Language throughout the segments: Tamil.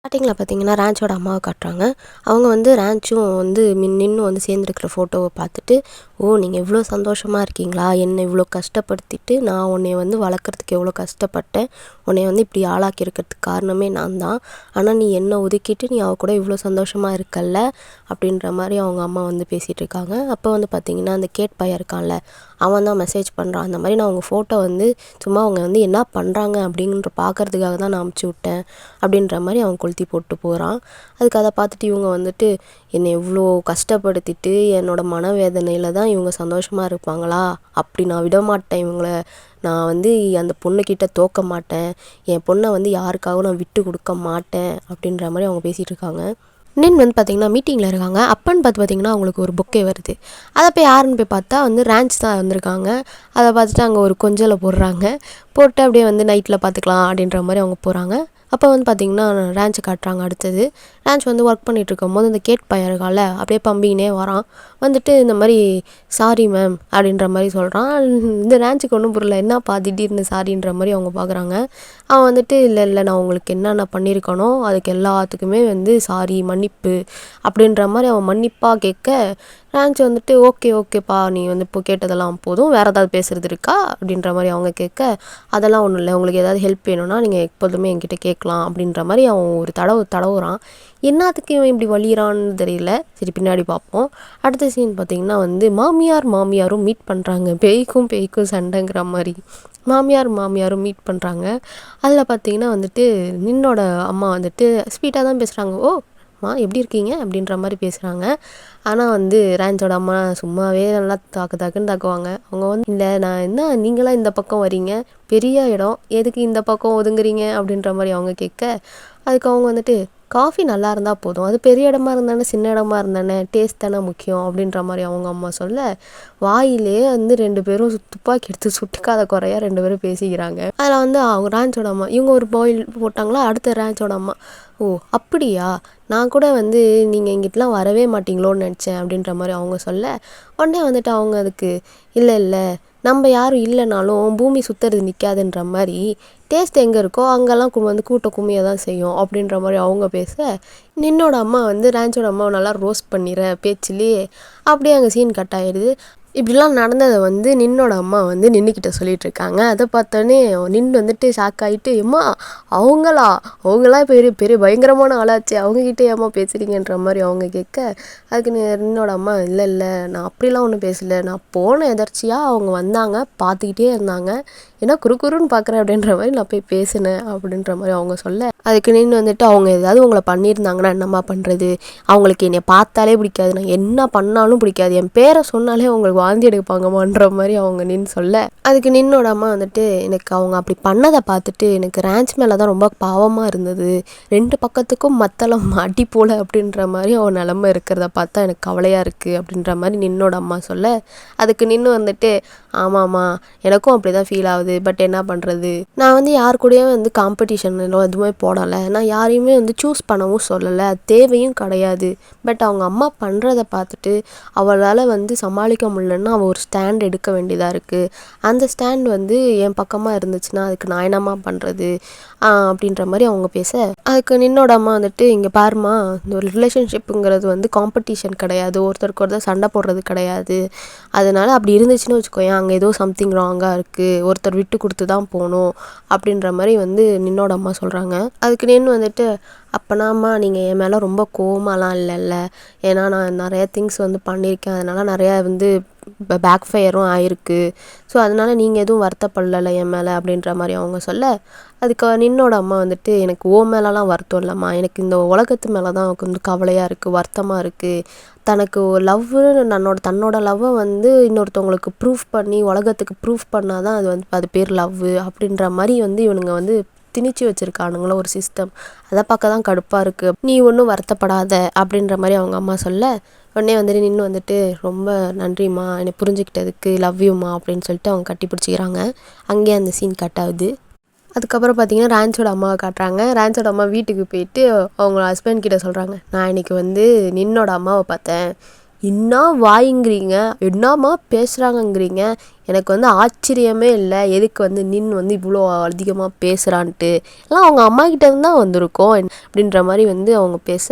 ஸ்டார்டிங்கில் பார்த்தீங்கன்னா ரேன்ச்சோட அம்மாவை காட்டுறாங்க. அவங்க வந்து ரேன்ச்சும் வந்து நின்று வந்து சேர்ந்துருக்கிற ஃபோட்டோவை பார்த்துட்டு, ஓ நீங்கள் இவ்வளோ சந்தோஷமாக இருக்கீங்களா, என்னை இவ்வளோ கஷ்டப்படுத்திட்டு நான் உன்னை வந்து வளர்க்குறதுக்கு எவ்வளோ கஷ்டப்பட்டேன், உன்னை வந்து இப்படி ஆளாக்கி இருக்கிறதுக்கு காரணமே நான் தான், ஆனால் நீ என்னை ஒதுக்கிட்டு நீ அவ கூட இவ்வளோ சந்தோஷமாக இருக்கல்ல அப்படின்ற மாதிரி அவங்க அம்மா வந்து பேசிகிட்டு இருக்காங்க. அப்போ வந்து பார்த்திங்கன்னா அந்த கேட் பையன் இருக்கான்ல, அவன் தான் மெசேஜ் பண்ணுறான். அந்த மாதிரி நான் உங்கள் ஃபோட்டோ வந்து சும்மா அவங்க வந்து என்ன பண்ணுறாங்க அப்படின்ற பார்க்குறதுக்காக தான் நான் அமுச்சு விட்டேன் அப்படின்ற மாதிரி அவன் கொளுத்தி போட்டு போகிறான். அதுக்கு அதை பார்த்துட்டு இவங்க வந்துட்டு என்னை இவ்வளோ கஷ்டப்படுத்திட்டு என்னோடய மனவேதனையில் தான் இவங்க சந்தோஷமாக இருப்பாங்களா, அப்படி நான் விட மாட்டேன் இவங்கள, நான் வந்து அந்த பொண்ணுக்கிட்ட தோற்க மாட்டேன், என் பொண்ணை வந்து யாருக்காகவும் நான் விட்டு கொடுக்க மாட்டேன் அப்படின்ற மாதிரி அவங்க பேசிகிட்டு இருக்காங்க. இன்னும் வந்து பார்த்திங்கன்னா மீட்டிங்கில் இருக்காங்க. அப்பன்னு பார்த்திங்கன்னா அவங்களுக்கு ஒரு பொக்கே வருது. அதை போய் யாருன்னு போய் பார்த்தா வந்து ரேன்ச் தான் வந்திருக்காங்க. அதை பார்த்துட்டு அங்கே ஒரு கொஞ்சலை போடுறாங்க. போட்டு அப்படியே வந்து நைட்டில் பார்த்துக்கலாம் அப்படின்ற மாதிரி அவங்க போகிறாங்க. அப்போ வந்து பார்த்திங்கன்னா ரேன்ச்சை காட்டுறாங்க. அடுத்தது ரேன்ச் வந்து ஒர்க் பண்ணிகிட்டு இருக்கும் போது இந்த கேட் பையன் இருக்கால அப்படியே பம்பிங்கனே வரான். வந்துட்டு இந்த மாதிரி சாரி மேம் அப்படின்ற மாதிரி சொல்கிறான். இந்த ரேன்ச்சுக்கு ஒன்றும் புரியல, என்னப்பா திடீர்னு சாரின்ற மாதிரி அவங்க பார்க்குறாங்க. அவன் வந்துட்டு இல்லை நான் உங்களுக்கு என்னென்ன பண்ணியிருக்கனோ அதுக்கு எல்லாத்துக்குமே வந்து சாரி மன்னிப்பு அப்படின்ற மாதிரி அவன் மன்னிப்பாக கேட்க, ரேன்ச் வந்துட்டு ஓகேப்பா நீ வந்து இப்போ கேட்டதெல்லாம் போதும், வேறு ஏதாவது பேசுகிறது இருக்கா அப்படின்ற மாதிரி அவங்க கேட்க, அதெல்லாம் ஒன்றும் இல்லை, உங்களுக்கு ஏதாவது ஹெல்ப் வேணும்னா நீங்கள் எப்போதுமே என்கிட்ட கேட்கலாம் அப்படின்ற மாதிரி அவன் ஒரு தடவுறான். என்னத்துக்கு இவன் இப்படி வலிகிறான்னு தெரியல. சரி பின்னாடி பார்ப்போம். அடுத்த சீன் பார்த்திங்கன்னா வந்து மாமியாரும் மீட் பண்ணுறாங்க. பேய்க்கும் சண்டைங்கிற மாதிரி மாமியாரும் மீட் பண்ணுறாங்க. அதில் பார்த்திங்கன்னா வந்துட்டு நின்னோட அம்மா வந்துட்டு ஸ்வீட்டாக தான் பேசுகிறாங்க. ஓ எப்படி இருக்கீங்க அப்படின்ற மாதிரி பேசுகிறாங்க. ஆனால் வந்து ரேன்ச்சோட அம்மா சும்மாவே நல்லா தாக்குன்னு தாக்குவாங்க. அவங்க வந்து இல்லை நான் என்ன நீங்களாம் இந்த பக்கம் வரீங்க, பெரிய இடம் எதுக்கு இந்த பக்கம் ஒதுங்குறீங்க அப்படின்ற மாதிரி அவங்க கேட்க, அதுக்கு அவங்க வந்துட்டு காஃபி நல்லா இருந்தால் போதும், அது பெரிய இடமா இருந்தானே சின்ன இடமா இருந்தானே டேஸ்ட் தானே முக்கியம் அப்படின்ற மாதிரி அவங்க அம்மா சொல்ல, வாயிலே வந்து 2 பேரும் துப்பாக்கி எடுத்து சுட்டுக்காத குறையா 2 பேரும் பேசிக்கிறாங்க. அதில் வந்து அவங்க ரேன்ச்சோட அம்மா இவங்க ஒரு பாயில் போட்டாங்களா, அடுத்த ரேன்ச்சோட அம்மா ஓ அப்படியா, நான் கூட வந்து நீங்கள் இங்கிட்டலாம் வரவே மாட்டிங்களோன்னு நினச்சேன் அப்படின்ற மாதிரி அவங்க சொல்ல, உடனே வந்துட்டு அவங்க அதுக்கு இல்லை நம்ம யாரும் இல்லைனாலும் பூமி சுற்றுறது நிற்காதுன்ற மாதிரி டேஸ்ட் எங்கே இருக்கோ அங்கெல்லாம் வந்து கூட்ட கும்மியை தான் செய்யும் அப்படின்ற மாதிரி அவங்க பேச, நின்னோட அம்மா வந்து ரேன்ச்சோட அம்மாவை நல்லா ரோஸ்ட் பண்ணிடுற பேச்சிலேயே அப்படியே அங்கே சீன் கட் ஆகிடுது. இப்படிலாம் நடந்ததை வந்து நின்னோட அம்மா வந்து நின்றுக்கிட்ட சொல்லிகிட்ருக்காங்க. அதை பார்த்தோன்னே நின்று வந்துட்டு ஷாக் ஆகிட்டு, எம்மா அவங்களாம் பெரிய பயங்கரமான ஆளாச்சு, அவங்கக்கிட்ட ஏம்மா பேசுகிறீங்கன்ற மாதிரி அவங்க கேட்க, அதுக்கு நின்னோட அம்மா இல்லை நான் அப்படிலாம் ஒன்றும் பேசலை, நான் போன எதர்ச்சியாக அவங்க வந்தாங்க பார்த்துக்கிட்டே இருந்தாங்க, ஏன்னா குறுன்னு பார்க்குறேன் அப்படின்ற மாதிரி நான் போய் பேசினேன் அப்படின்ற மாதிரி அவங்க சொல்ல, அதுக்கு நின்று வந்துட்டு அவங்க ஏதாவது உங்களை பண்ணியிருந்தாங்கன்னா என்னம்மா பண்ணுறது, அவங்களுக்கு என்னை பார்த்தாலே பிடிக்காது, நான் என்ன பண்ணாலும் பிடிக்காது, என் பேரை சொன்னாலே அவங்களுக்கு வாந்தி எடுப்பாங்கம்மான்ற மாதிரி அவங்க நின்று சொல்ல, அதுக்கு நின்னோட அம்மா வந்துட்டு எனக்கு அவங்க அப்படி பண்ணதை பார்த்துட்டு எனக்கு ரேன்ச் மேலே தான் ரொம்ப பாவமாக இருந்தது, 2 பக்கத்துக்கும் மத்தளம் அடி போல அப்படின்ற மாதிரி அவன் நிலமை இருக்கிறத பார்த்தா எனக்கு கவலையாக இருக்குது அப்படின்ற மாதிரி நின்னோட அம்மா சொல்ல, அதுக்கு நின்று வந்துட்டு ஆமாம்மா எனக்கும் அப்படி தான் ஃபீல் ஆகுது, பட் என்ன பண்ணுறது, நான் வந்து யார் கூடயும் வந்து காம்படிஷன் எதுவுமே போடலை, நான் யாரையுமே வந்து சூஸ் பண்ணவும் சொல்லலை, அது தேவையும் கிடையாது, பட் அவங்க அம்மா பண்ணுறதை பார்த்துட்டு அவளால் வந்து சமாளிக்க முடியலன்னா அவள் ஒரு ஸ்டாண்ட் எடுக்க வேண்டியதாக இருக்குது, அந்த ஸ்டாண்ட் வந்து என் பக்கமாக இருந்துச்சுன்னா அதுக்கு நான் என்னம்மா பண்ணுறது அப்படின்ற மாதிரி அவங்க பேச, அதுக்கு நின்னோட அம்மா வந்துட்டு இங்கே பாருமா, இந்த ஒரு ரிலேஷன்ஷிப்புங்கிறது வந்து காம்படிஷன் கிடையாது, ஒருத்தருக்கு ஒருத்தர் சண்டை போடுறது கிடையாது, அதனால் அப்படி இருந்துச்சுன்னு வச்சுக்கோயேன் அங்கே ஏதோ சம்திங் ராங்காக இருக்குது, ஒருத்தர் விட்டு கொடுத்து தான் போகணும் அப்படின்ற மாதிரி வந்து நின்னோட அம்மா சொல்கிறாங்க. அதுக்கு நின்று வந்துட்டு அப்போனாம்மா நீங்கள் என் மேலே ரொம்ப கோவமாலாம் இல்லைல்ல, ஏன்னா நான் நிறைய திங்ஸ் வந்து பண்ணியிருக்கேன், அதனால் நிறையா வந்து பேக் ஃபயரும் ஆயிருக்கு, ஸோ அதனால் நீங்கள் எதுவும் வருத்தப்படலை என் மேலே அப்படின்ற மாதிரி அவங்க சொல்ல, அதுக்கு நின்னோட அம்மா வந்துட்டு எனக்கு ஓ மேலெலாம் வருத்தம் இல்லைம்மா, எனக்கு இந்த உலகத்து மேலே தான் கொஞ்சம் கவலையாக இருக்குது, வருத்தமாக இருக்குது, தனக்கு தன்னோட லவ்வை வந்து இன்னொருத்தவங்களுக்கு ப்ரூஃப் பண்ணி உலகத்துக்கு ப்ரூஃப் பண்ணால் தான் அது வந்து அது பேர் லவ் அப்படின்ற மாதிரி வந்து இவனுங்க வந்து திணிச்சு வச்சுருக்கானுங்களோ ஒரு சிஸ்டம், அதை பார்க்க தான் கடுப்பாக இருக்குது, நீ ஒன்றும் வருத்தப்படாத அப்படின்ற மாதிரி அவங்க அம்மா சொல்ல, உடனே வந்துட்டு நின்று வந்துட்டு ரொம்ப நன்றிம்மா என்னை புரிஞ்சுக்கிட்டதுக்கு, லவ் யூம்மா அப்படின்னு சொல்லிட்டு அவங்க கட்டி பிடிச்சிக்கிறாங்க. அங்கேயே அந்த சீன் கட் ஆகுது. அதுக்கப்புறம் பார்த்திங்கன்னா ரேன்ச்சோட அம்மாவை காட்டுறாங்க. ரேன்ச்சோட அம்மா வீட்டுக்கு போயிட்டு அவங்க ஹஸ்பண்ட் கிட்ட சொல்கிறாங்க, நான் இன்றைக்கி வந்து நின்னோட அம்மாவை பார்த்தேன், என்ன வாய்ங்கிறீங்க, என்னம்மா பேசுகிறாங்கங்கிறீங்க, எனக்கு வந்து ஆச்சரியமே இல்லை எதுக்கு வந்து நின் வந்து இவ்வளோ அதிகமாக பேசுகிறான்ட்டு, எல்லாம் அவங்க அம்மா கிட்ட இருந்து தான் வந்திருக்கோம் அப்படின்ற மாதிரி வந்து அவங்க பேச,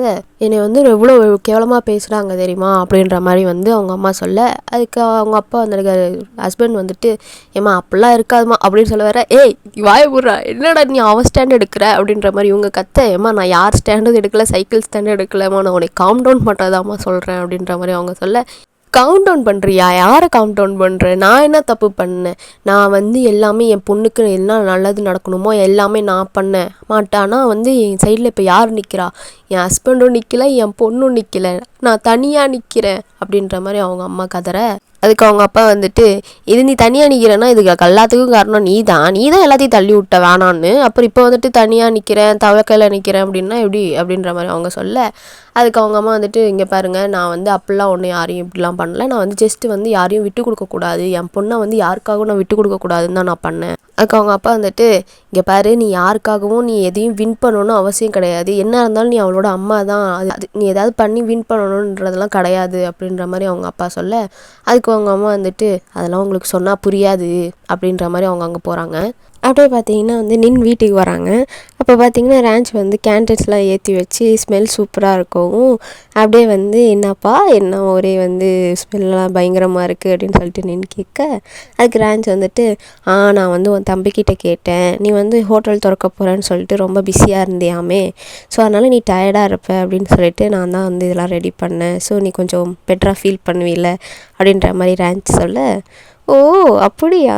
என்னை வந்து எவ்வளோ கேவலமாக பேசுகிறாங்க தெரியுமா அப்படின்ற மாதிரி வந்து அவங்க அம்மா சொல்ல, அதுக்கு அவங்க அப்பா வந்து ஹஸ்பண்ட் வந்துட்டு, ஏம்மா அப்படிலாம் இருக்காதுமா அப்படின்னு சொல்ல வர, ஏய் வாய போடுறா, என்னடா நீ அவன் ஸ்டாண்ட் எடுக்கிற அப்படின்ற மாதிரி இவங்க கத்த, ஏம்மா நான் யார் ஸ்டாண்டும் எடுக்கல, சைக்கிள் ஸ்டாண்டும் எடுக்கலம்மா, நான் உனக்கு காம் டவுன் பண்ணுறதாம்மா சொல்கிறேன் அப்படின்ற மாதிரி அவங்க சொல்ல, கவுண்ட் டவுன் பண்ணுறியா, யாரை கவுண்ட் டவுன் பண்ணுறேன், நான் என்ன தப்பு பண்ணேன், நான் வந்து எல்லாமே என் பொண்ணுக்கு என்ன நல்லது நடக்கணுமோ எல்லாமே நான் பண்ண மாட்டானா வந்து என் சைடில் இப்போ யார் நிற்கிறா, என் ஹஸ்பண்டும் நிற்கல, என் பொண்ணும் நிற்கல, நான் தனியாக நிற்கிறேன் அப்படின்ற மாதிரி அவங்க அம்மா கதற, அதுக்கு அவங்க அப்பா வந்துட்டு, இது நீ தனியாக நிற்கிறேன்னா இதுக்கு எல்லாத்துக்கும் காரணம் நீ தான் எல்லாத்தையும் தள்ளி விட்ட வேணான்னு, அப்புறம் இப்போ வந்துட்டு தனியாக நிற்கிறேன் தவக்கையில் நிற்கிறேன் அப்படின்னா எப்படி அப்படின்ற மாதிரி அவங்க சொல்ல, அதுக்கு அவங்க அம்மா வந்துட்டு, இங்கே பாருங்கள் நான் வந்து அப்படிலாம் ஒன்று யாரையும் இப்படிலாம் பண்ணல, நான் வந்து ஜஸ்ட்டு வந்து யாரையும் விட்டு கொடுக்கக்கூடாது, என் பொண்ணை வந்து யாருக்காகவும் நான் விட்டு கொடுக்கக்கூடாதுன்னு தான் நான் பண்ணேன். அதுக்கு அவங்க அப்பா வந்துட்டு, இங்கே பாரு நீ யாருக்காகவும் நீ எதையும் வின் பண்ணணும்னு அவசியம் கிடையாது, என்ன இருந்தாலும் நீ அவளோட அம்மா தான், அது நீ ஏதாவது பண்ணி வின் பண்ணணுன்றதெல்லாம் கிடையாது அப்படின்ற மாதிரி அவங்க அப்பா சொல்ல, அதுக்கு அவங்க அம்மா வந்துட்டு, அதெல்லாம் உங்களுக்கு சொன்னால் புரியாது அப்படின்ற மாதிரி அவங்க அங்கே போகிறாங்க. அப்படியே பார்த்தீங்கன்னா வந்து நின் வீட்டுக்கு வராங்க. அப்போ பார்த்தீங்கன்னா ரேஞ்ச் வந்து கேண்டில்ஸ்லாம் ஏற்றி வச்சு ஸ்மெல் சூப்பராக இருக்கவும், அப்படியே வந்து என்னப்பா என்ன ஒரே வந்து ஸ்மெல்லாம் பயங்கரமாக இருக்குது அப்படின்னு சொல்லிட்டு நின் கேட்க, அதுக்கு ரேஞ்ச் வந்துட்டு, நான் வந்து உன் தம்பிக்கிட்ட கேட்டேன், நீ வந்து ஹோட்டல் திறக்க போகிறேன்னு சொல்லிட்டு ரொம்ப பிஸியாக இருந்தியாமே, ஸோ அதனால் நீ டயர்டாக இருப்ப அப்படின்னு சொல்லிட்டு நான் தான் வந்து இதெல்லாம் ரெடி பண்ணேன், ஸோ நீ கொஞ்சம் பெட்டராக ஃபீல் பண்ணுவீல்ல அப்படின்ற மாதிரி ரேஞ்ச் சொல்ல, ஓ அப்படியா,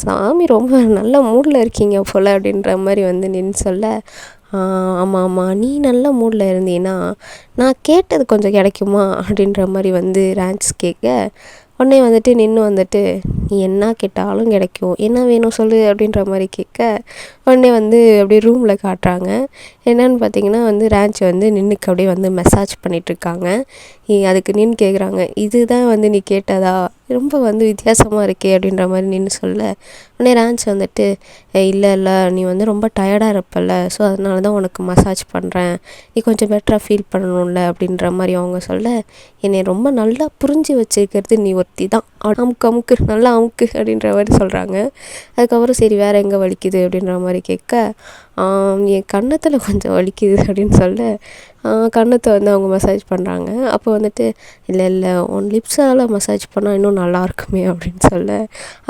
சாமி ரொம்ப நல்ல மூடில் இருக்கீங்க போல் அப்படின்ற மாதிரி வந்து நின்று சொல்ல, ஆமாம் ஆமாம் நீ நல்ல மூடில் இருந்தீன்னா நான் கேட்டது கொஞ்சம் கிடைக்குமா அப்படின்ற மாதிரி வந்து ரேஞ்ச் கேட்க, உடனே வந்துட்டு நின்று வந்துட்டு, நீ என்ன கேட்டாலும் கிடைக்கும், என்ன வேணும் சொல்லு அப்படின்ற மாதிரி கேட்க, உடனே வந்து அப்படியே ரூமில் காட்டுறாங்க. என்னன்னு பார்த்தீங்கன்னா வந்து ரேஞ்ச் வந்து நின்றுக்கு அப்படியே வந்து மசாஜ் பண்ணிகிட்ருக்காங்க. அதுக்கு நின்று கேட்குறாங்க, இதுதான் வந்து நீ கேட்டதா, ரொம்ப வந்து வித்தியாசமாக இருக்கே அப்படின்ற மாதிரி நின்று சொல்ல, உடனே ரேஞ்ச் வந்துட்டு, இல்லை இல்லை நீ வந்து ரொம்ப டயர்டாக இருப்பல்ல, ஸோ அதனால தான் உனக்கு மசாஜ் பண்ணுறேன், நீ கொஞ்சம் பெட்டராக ஃபீல் பண்ணணும்ல அப்படின்ற மாதிரி அவங்க சொல்ல, என்னை ரொம்ப நல்லா புரிஞ்சு வச்சுருக்கிறது நீ ஒருத்தி தான், அமுக்கு அமுக்கு நல்லா அமுக்கு அப்படின்ற மாதிரி சொல்கிறாங்க. அதுக்கப்புறம் சரி வேறு எங்கே வலிக்குது அப்படின்ற மாதிரி கேட்க, என் கன்னத்தில் கொஞ்சம் வலிக்குது அப்படின்னு சொல்ல, கன்னத்தை வந்து அவங்க மசாஜ் பண்ணுறாங்க. அப்போ வந்துட்டு, இல்லை இல்லை உன் லிப்ஸால் மசாஜ் பண்ணால் இன்னும் நல்லா இருக்குமே அப்படின்னு சொல்ல,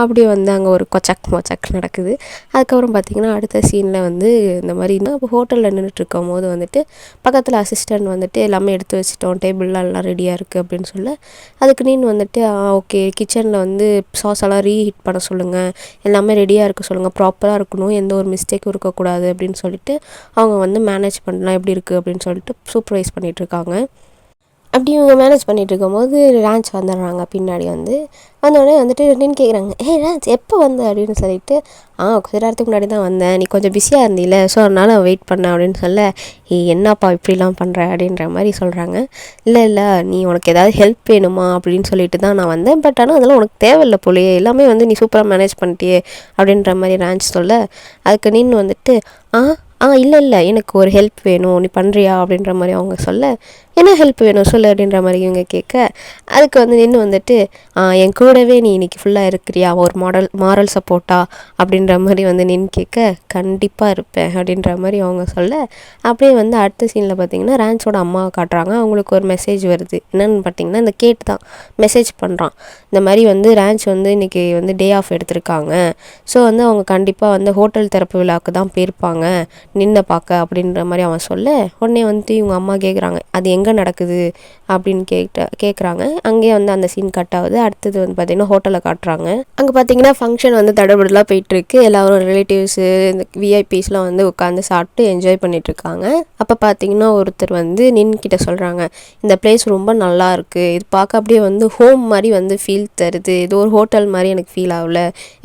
அப்படியே வந்து அங்கே ஒரு கொச்சக் மொச்சக் நடக்குது. அதுக்கப்புறம் பார்த்திங்கன்னா அடுத்த சீனில் வந்து இந்த மாதிரி இப்போ ஹோட்டலில் நின்றுட்டுருக்கும் போது வந்துட்டு பக்கத்தில் அசிஸ்டன்ட் வந்துட்டு எல்லாமே எடுத்து வச்சுட்டோம், டேபிள்லாம் எல்லாம் ரெடியாக இருக்குது அப்படின்னு சொல்ல, அதுக்கு நீன்னு வந்துட்டு ஓகே கிச்சனில் வந்து சாஸ் எல்லாம் ரீஹீட் பண்ண சொல்லுங்கள், எல்லாமே ரெடியாக இருக்க சொல்லுங்கள், ப்ராப்பராக இருக்கணும், எந்த ஒரு மிஸ்டேக்கும் இருக்கக்கூடாது அப்படின்னு சொல்லிட்டு அவங்க வந்து மேனேஜ் பண்ணலாம் எப்படி இருக்குது அப்படின்னு சொல்லிட்டு சூப்பர்வைஸ் பண்ணிகிட்ருக்காங்க. அப்படி இவங்க மேனேஜ் பண்ணிகிட்டு இருக்கும்போது ரேஞ்ச் வந்துடுறாங்க. பின்னாடி வந்தோடனே வந்துட்டு நின்று கேட்குறாங்க, ரேஞ்ச் எப்போ வந்த அப்படின்னு சொல்லிட்டு, கொஞ்ச நேரத்துக்கு முன்னாடி தான் வந்தேன், நீ கொஞ்சம் பிஸியாக இருந்தீல ஸோ அதனால் வெயிட் பண்ணேன் அப்படின்னு சொல்ல, என்னப்பா இப்படிலாம் பண்ணுற அப்படின்ற மாதிரி சொல்கிறாங்க. இல்லை இல்லை நீ உனக்கு ஏதாவது ஹெல்ப் வேணுமா அப்படின்னு சொல்லிட்டு தான் நான் வந்தேன், பட் ஆனால் அதெல்லாம் உனக்கு தேவையில்லை போலையே, எல்லாமே வந்து நீ சூப்பராக மேனேஜ் பண்ணிட்டியே அப்படின்ற மாதிரி ரேஞ்ச் சொல்ல, அதுக்கு நின்று வந்துட்டு இல்லை இல்லை எனக்கு ஒரு ஹெல்ப் வேணும், நீ பண்ணுறியா அப்படின்ற மாதிரி அவங்க சொல்ல, என்ன ஹெல்ப் வேணும் சொல்லு அப்படின்ற மாதிரி இவங்க கேட்க, அதுக்கு வந்து நின்று வந்துட்டு, என் கூடவே நீ இன்றைக்கி ஃபுல்லாக இருக்கிறியா ஒரு மாரல் சப்போர்ட்டா அப்படின்ற மாதிரி வந்து நின்று கேட்க, கண்டிப்பாக இருப்பேன் அப்படின்ற மாதிரி அவங்க சொல்ல, அப்படியே வந்து அடுத்த சீனில் பார்த்திங்கன்னா ரேஞ்சோட அம்மாவை காட்டுறாங்க. அவங்களுக்கு ஒரு மெசேஜ் வருது. என்னென்னு பார்த்திங்கன்னா இந்த கேட் தான் மெசேஜ் பண்ணுறான், இந்த மாதிரி வந்து ரேஞ்ச் வந்து இன்றைக்கி வந்து டே ஆஃப் எடுத்திருக்காங்க, ஸோ வந்து அவங்க கண்டிப்பாக வந்து ஹோட்டல் திறப்பு விழாவுக்கு தான் போயிருப்பாங்க நின்று பார்க்க அப்படின்ற மாதிரி அவன் சொல்ல, உடனே வந்துட்டு இவங்க அம்மா கேட்குறாங்க, அது எங்கே நடக்குது அப்படின்னு கேட்குறாங்க. அங்கேயே வந்து அந்த சீன் கட் ஆகுது. அடுத்தது வந்து பார்த்திங்கன்னா ஹோட்டலில் காட்டுறாங்க. அங்கே பார்த்திங்கன்னா ஃபங்க்ஷன் வந்து தடபடலாக போயிட்டுருக்கு. எல்லோரும் ரிலேட்டிவ்ஸு இந்த விஐபிஸ்லாம் வந்து உட்காந்து சாப்பிட்டு என்ஜாய் பண்ணிகிட்ருக்காங்க. அப்போ பார்த்திங்கன்னா ஒருத்தர் வந்து நின்கிட்ட சொல்கிறாங்க, இந்த பிளேஸ் ரொம்ப நல்லா இருக்குது, இது பார்க்க அப்படியே வந்து ஹோம் மாதிரி வந்து ஃபீல் தருது, ஏதோ ஒரு ஹோட்டல் மாதிரி எனக்கு ஃபீல் ஆகல,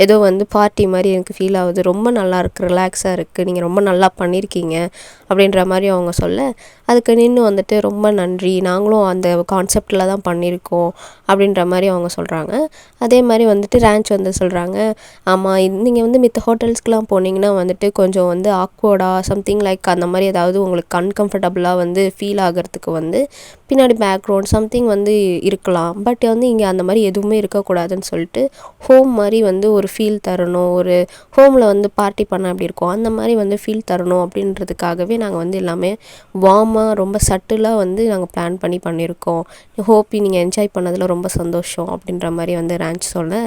ஏதோ வந்து பார்ட்டி மாதிரி எனக்கு ஃபீல் ஆகுது, ரொம்ப நல்லா இருக்குது, ரிலாக்ஸாக இருக்குது, நீங்கள் ரொம்ப நல்லா பண்ணியிருக்கீங்க அப்படின்ற மாதிரி அவங்க சொல்ல, அதுக்கு நின்னு வந்துட்டு ரொம்ப நன்றி, நாங்களும் அந்த கான்செப்டில் தான் பண்ணியிருக்கோம் அப்படின்ற மாதிரி அவங்க சொல்கிறாங்க. அதே மாதிரி வந்துட்டு ரேன்ச் வந்து சொல்கிறாங்க, ஆமாம் நீங்கள் வந்து மித்த ஹோட்டல்ஸ்க்கெலாம் போனீங்கன்னா வந்துட்டு கொஞ்சம் வந்து ஆக்வர்டாக சம்திங் லைக் அந்த மாதிரி ஏதாவது உங்களுக்கு அன்கம்ஃபர்டபுளாக வந்து ஃபீல் ஆகிறதுக்கு வந்து பின்னாடி பேக்ரவுண்ட் சம்திங் வந்து இருக்கலாம். பட் வந்து இங்கே அந்த மாதிரி எதுவுமே இருக்கக்கூடாதுன்னு சொல்லிட்டு ஹோம் மாதிரி வந்து ஒரு ஃபீல் தரணும், ஒரு ஹோமில் வந்து பார்ட்டி பண்ண அப்படி இருக்கும் அந்த மாதிரி வந்து ஃபீல் தரணும் அப்படின்றதுக்காகவே நாங்கள் வந்து எல்லாமே வார்மாக ரொம்ப சட்டிலாக வந்து நாங்கள் பிளான் பண்ணி பண்ணியிருக்கோம். ஹோப் நீங்கள் என்ஜாய் பண்ணதில் ரொம்ப சந்தோஷம் அப்படின்ற மாதிரி வந்து ரேன்ச் சொல்ல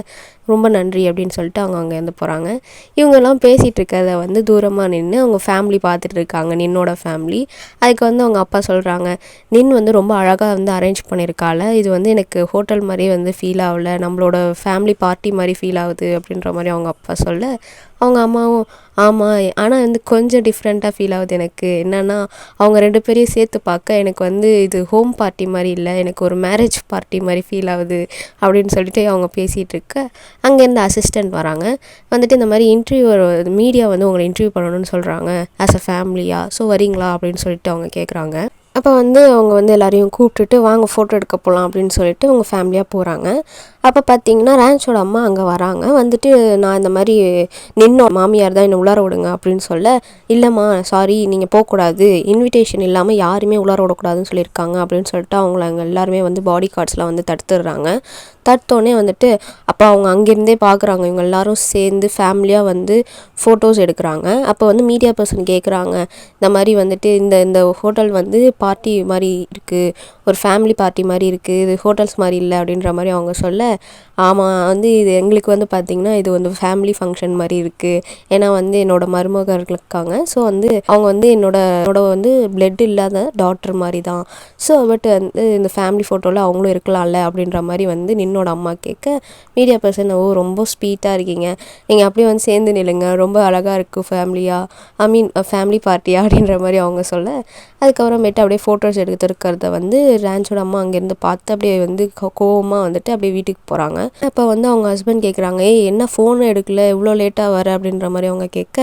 ரொம்ப நன்றி அப்படின்னு சொல்லிட்டு அவங்க அங்கேருந்து போகிறாங்க. இவங்கெல்லாம் பேசிகிட்டு இருக்கிறத வந்து தூரமாக நின்று அவங்க ஃபேமிலி பார்த்துட்டு இருக்காங்க, நின்னோட ஃபேமிலி. அதுக்கு வந்து அவங்க அப்பா சொல்கிறாங்க, நின் வந்து ரொம்ப அழகாக வந்து அரேஞ்ச் பண்ணியிருக்காள், இது வந்து எனக்கு ஹோட்டல் மாதிரி வந்து ஃபீல் ஆகலை, நம்மளோட ஃபேமிலி பார்ட்டி மாதிரி ஃபீல் ஆகுது அப்படின்ற மாதிரி அவங்க அப்பா சொல்ல அவங்க அம்மாவும் ஆமாம், ஆனால் வந்து கொஞ்சம் டிஃப்ரெண்ட்டாக ஃபீல் ஆகுது எனக்கு. என்னென்னா அவங்க 2 பேரையும் சேர்த்து பார்க்க எனக்கு வந்து இது ஹோம் பார்ட்டி மாதிரி இல்லை, எனக்கு ஒரு மேரேஜ் பார்ட்டி மாதிரி ஃபீல் ஆகுது அப்படின்னு சொல்லிட்டு அவங்க பேசிகிட்டு இருக்க அங்கேருந்து அசிஸ்டண்ட் வராங்க. வந்துட்டு இந்த மாதிரி இன்டர்வியூ மீடியா வந்து உங்களை இன்டர்வியூ பண்ணணும்னு சொல்கிறாங்க ஆஸ் அ ஃபேமிலியாக, ஸோ வரீங்களா அப்படின்னு சொல்லிட்டு அவங்க கேட்குறாங்க. அப்போ வந்து அவங்க வந்து எல்லாரையும் கூப்பிட்டுட்டு வாங்க ஃபோட்டோ எடுக்க போகலாம் அப்படின்னு சொல்லிட்டு அவங்க ஃபேமிலியாக போகிறாங்க. அப்போ பார்த்தீங்கன்னா ரேன்ச்சோட அம்மா அங்கே வராங்க. வந்துட்டு நான் இந்த மாதிரி நின்னோட மாமியார் தான் என்னை உள்ளார விடுங்க அப்படின்னு சொல்ல, இல்லைம்மா சாரி நீங்கள் போகக்கூடாது, இன்விடேஷன் இல்லாமல் யாருமே உள்ளார விடக்கூடாதுன்னு சொல்லியிருக்காங்க அப்படின்னு சொல்லிட்டு அவங்கள அங்கே எல்லாருமே வந்து பாடி கார்ட்ஸ்லாம் வந்து தடுத்துடுறாங்க. தடுத்தோடனே வந்துட்டு அப்போ அவங்க அங்கேருந்தே பார்க்குறாங்க, இவங்க எல்லோரும் சேர்ந்து ஃபேமிலியாக வந்து ஃபோட்டோஸ் எடுக்கிறாங்க. அப்போ வந்து மீடியா பர்சன் கேட்குறாங்க, இந்த மாதிரி வந்துட்டு இந்த ஹோட்டல் வந்து பார்ட்டி மாதிரி இருக்குது, ஒரு ஃபேமிலி பார்ட்டி மாதிரி இருக்குது, இது ஹோட்டல்ஸ் மாதிரி இல்லை அப்படின்ற மாதிரி அவங்க சொல்ல, ஆமாம் வந்து இது எங்களுக்கு வந்து பார்த்திங்கன்னா இது வந்து ஃபேமிலி ஃபங்க்ஷன் மாதிரி இருக்குது, ஏன்னா வந்து என்னோடய மருமகள் இருக்காங்க, ஸோ வந்து அவங்க வந்து என்னோட வந்து பிளட் இல்லாத டாட்டர் மாதிரி தான், ஸோ பட் வந்து இந்த ஃபேமிலி ஃபோட்டோவில் அவங்களும் இருக்கலாம்ல அப்படின்ற மாதிரி வந்து நின்னோட அம்மா கேட்க மீடியா பர்சன் ரொம்ப ஸ்வீட்டாக இருக்கீங்க, நீங்கள் அப்படியே வந்து சேர்ந்து நில்லுங்க, ரொம்ப அழகாக இருக்குது ஃபேமிலியாக ஃபேமிலி பார்ட்டியா அப்படின்ற மாதிரி அவங்க சொல்ல, அதுக்கப்புறமேட்டு அப்படியே ஃபோட்டோஸ் எடுத்துருக்கிறத வந்து ரேன்ச்சோட அம்மா அங்கேருந்து பார்த்து அப்படியே வந்து கோவமாக வந்துட்டு அப்படியே வீட்டுக்கு போகிறாங்க. அப்போ வந்து அவங்க ஹஸ்பண்ட் கேட்குறாங்க, என்ன ஃபோன் எடுக்கல, இவ்வளோ லேட்டாக வர அப்படின்ற மாதிரி அவங்க கேட்க,